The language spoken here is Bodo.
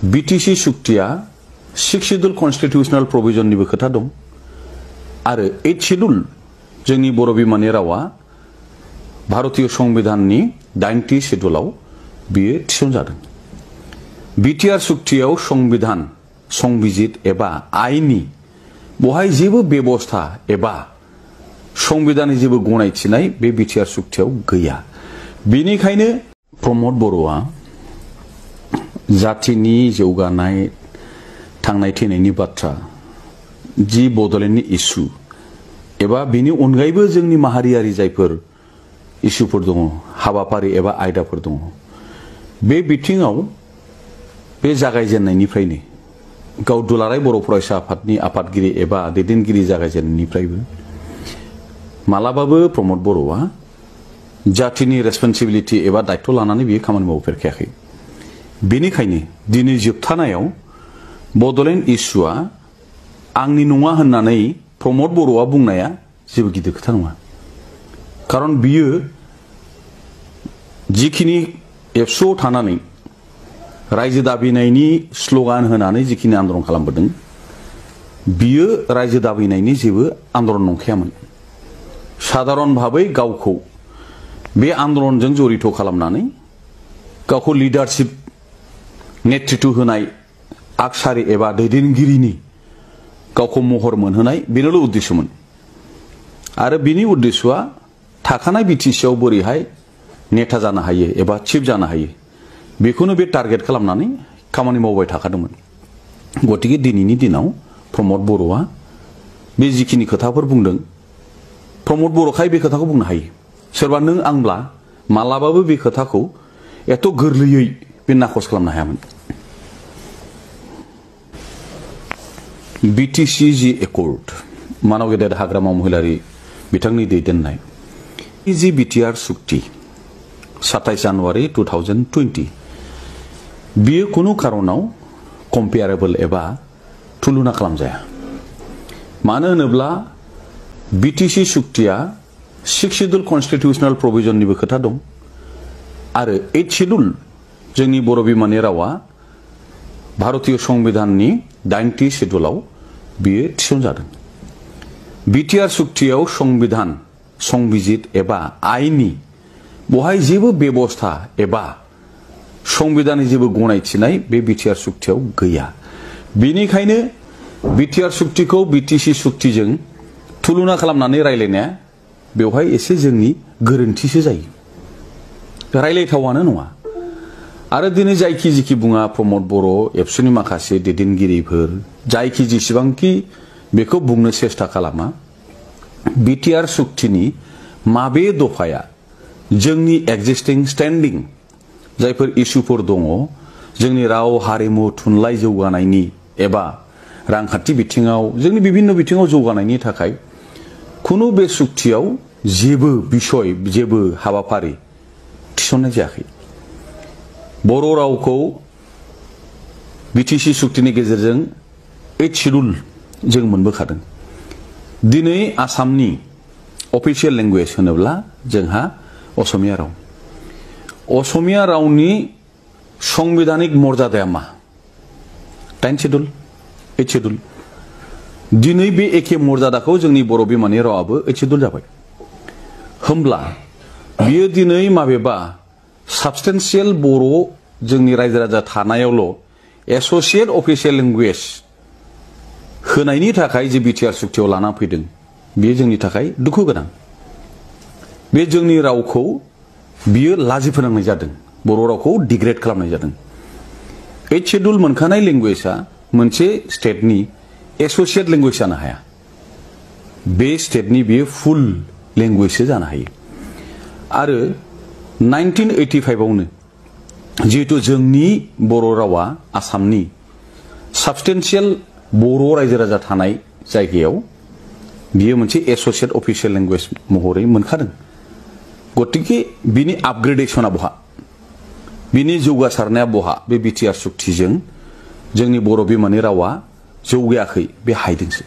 बीटीसी सुक्तिया 6 शेड्यूल कन्स्टिट्यूशनल प्रोविजननिबो खोथा दं आरो 8 शेड्यूल जोंनि बर' बिमानि रावा भारतीय संविधाननि 8थि शेड्यूलाव बियो थिसनजादों। बीटीआर सुक्तियाव संविधान संबिजित एबा आइननि बहाय जेबो बेबस्था एबा संविधाननि जेबो गनायथिनाय बे बीटीआर सुक्तियाव गैया। बेनिखायनो प्रमद बर'आ जातिनि जौगानाय थांनाय थैनायनि बाथ्रा जि बड'लेण्डनि इस्यु एबा बेनि अनगायैबो जोंनि माहारियारि जायफोर इस्युफोर दङ हाबाफारि एबा आयदाफोर दङ बे बिथिङाव बे जागायजेननायनिफ्रायनो गाव दुलाराय बर' फरायसा आफादनि आफादगिरि एबा दैदेनगिरि जागायजेननायनिफ्रायबो मालाबाबो प्रमद बर'आ जातिनि रेसपन्सिबिलिटि एबा दायित्व लानानै बियो खामानि मावफेरखायाखै। बेनिखायनो दिनै जोबथानायाव बड'लेण्ड इस्युआ आंनि नङा होननानै प्रमद बर'आ बुंनाया जेबो गिदिर खोथा नङा। खारन बियो जिखिनि एबसुआव थानानै रायजो दाबिनायनि स्ल'गान होनानै जिखिनि आन्दलन खालामबोदों बियो रायजो दाबिनायनि जेबो आन्दलन नंखायामोन। साधारन भाबै गावखौ बे आन्दलनजों जड़ित खालामनानै गावखौ लिडारशिप नेतृत्व होनाय आगसारि एबा दैदेनगिरिनि गावखौ महर मोनहोनाय बेनोल' उद्देश्यमोन आरो बिनि उद्देश्यआ थाखानाय बिटिसिआव बोरैहाय नेता जानो हायो एबा चिफ जानो हायो बेखौनो बे टारगेट खालामनानै खामानि मावबाय थाखादोंमोन। गतिके दिनैनि दिनाव प्रमद बर'आ बे जिखिनि खोथाफोर बुंदों प्रमद बर'खाय बे खोथाखौ बुंनो हायो। सोरबा नों आंब्ला मालाबाबो बे खोथाखौ एथ' गोरलैयै बे नाखस खालामनो हायामोन। बीटीसी जि एकर्ड मानव गेदेर हाग्रामा महिलारी बिथांनि दैदेननाय जि बीटीआर सुक्ति 27 जानुवारि 2020 बियो कुनु कारनाव कम्पेयारेबल एबा तुलना खालामजाया। मानो होनोब्ला बीटीसी सुक्तिया 6 शेड्यूल कन्स्टिट्यूशनल प्रोविजननिबो खोथा दं आरो 8 शेड्यूल जोंनि बर' बिमानि रावा भारतीय संविधाननि 8थि शेड्यूलाव बियो थिसनजादों। बीटीआर सुक्तियाव संविधान संबिजित एबा आइननि बहाय जेबो बेबस्था एबा संविधाननि जेबो गनायथिनाय बे बीटीआर सुक्तियाव गैया। बेनिखायनो बीटीआर सुक्तिखौ बीटीसी सुक्तिजों तुलना खालामनानै रायलायनाया बेवहाय एसे जोंनि गोरोन्थिसो जायो, रायलायथावानो नङा। आरो दिनै जायखि जिखि बुङा प्रमद बर' एबसुनि माखासे दैदेनगिरिफोर जायखि जेसेबांखि बेखौ बुंनो सेस्था खालामा बीटीआर सुक्तिनि माबे दफाया जोंनि एक्जिस्टिं स्टेन्डिं जायफोर इस्युफोर दङ जोंनि राव हारिमु थुनलाइ जौगानायनि एबा रांखान्थि बिथिङाव जोंनि बिभिन्न बिथिङाव जौगानायनि थाखाय खुनु बे सुक्तियाव जेबो बिषय जेबो हाबाफारि थिसननाय जायाखै। बर' रावखौ बीटीसी सुक्तिनि गेजेरजों 8 शेड्यूल जों मोनबोखादों। दिनै आसामनि अफिसियेल लेंगुवेज होनोब्ला जोंहा असमिया राव। असमिया रावनि संविधानिक मर्यादाया मा? 10 शेड्यूल 8 शेड्यूल। दिनै बे एखे मर्यादाखौ जोंनि बर' बिमानि रावाबो 8 शेड्यूल जाबाय। होमब्ला बियो दिनै माबेबा साबस्टेन्सियेल बर' जोंनि रायजो राजा थानायावल' एस'सिएट अफिसियेल लेंगुवेज होनायनि थाखाय जे बीटीआर सुक्तियाव लाना फैदों बेयो जोंनि थाखाय दुखु गोनां। बे जोंनि रावखौ बियो लाजि फोनांनाय जादों, बर' रावखौ डिग्रेड खालामनाय जादों। 8 शेड्यूल मोनखानाय लेंगुवेजआ मोनसे स्टेटनि एस'सिएट लेंगुवेज जानो हाया। बे स्टेटनि बियो फुल लेंगुवेजसो जानो हायो। आरो 1985 आवनो जिहेतु जोंनि बर' रावा आसामनि साबस्टेन्सियेल बर' रायजो राजा थानाय जायगायाव बियो मोनसे एस'सिएट अफिसियेल लेंगुवेज महरै मोनखादों। गतिके बिनि आपग्रेडेशना बहा, बिनि जौगासारनाया बहा? बे बीटीआर सुक्तिजों जोंनि बर' बिमानि रावा जौगायाखै, बे हायदोंसो।